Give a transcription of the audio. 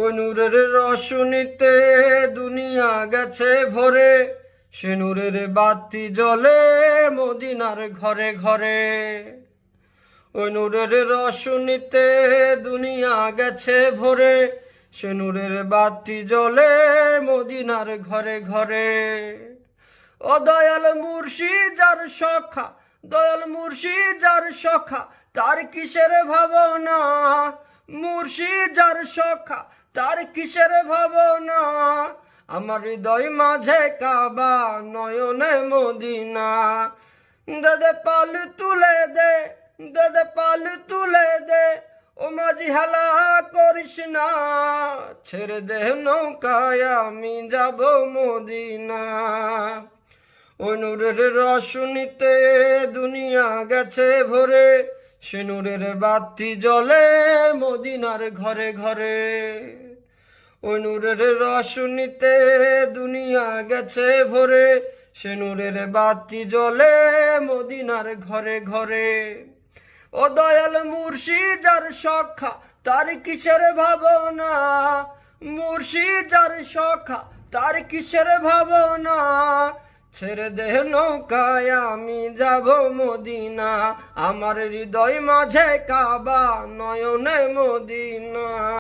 ওই নূরের রশনীতে দুনিয়া গেছে ভরে, সে নূরের বাতি জ্বলে মদিনার ঘরে ঘরে। ওই নূরের রশনীতে দুনিয়া গেছে ভরে, সে নূরের বাতি জ্বলে মদিনার ঘরে ঘরে। ও দয়াল মুর্শিদ যার সখা, দয়াল মুর্শিদ যার সখা, তার কিসের ভাবনা। মুর্শিদ যার সখা, তার কিসের ভাবনা। আমার হৃদয় মাঝে কাবা, নয়নে মদিনা। দে পাল তুলে দে, দে পাল তুলে দে, ও মাঝি হেলা করিস না। ছেড়ে দে নৌকায় আমি যাব মদিনা। ওই নূরের রশনীতে দুনিয়া গেছে ভরে, সে নূরের বাতি জ্বলে মদিনার ঘরে ঘরে। ওই নূরের রশনীতে দুনিয়া গেছে ভরে, সে নূরের বাতি জ্বলে মদিনার ঘরে ঘরে। ও দয়াল মুর্শিদ যার সখা, তার কিসের ভাবনা। মুর্শিদ যার সখা, তার কিসের ভাবনা। ছেড়ে দে নৌকায় আমি যাব মদিনা, আমার হৃদয় মাঝে কাবা, নয়নে মদিনা।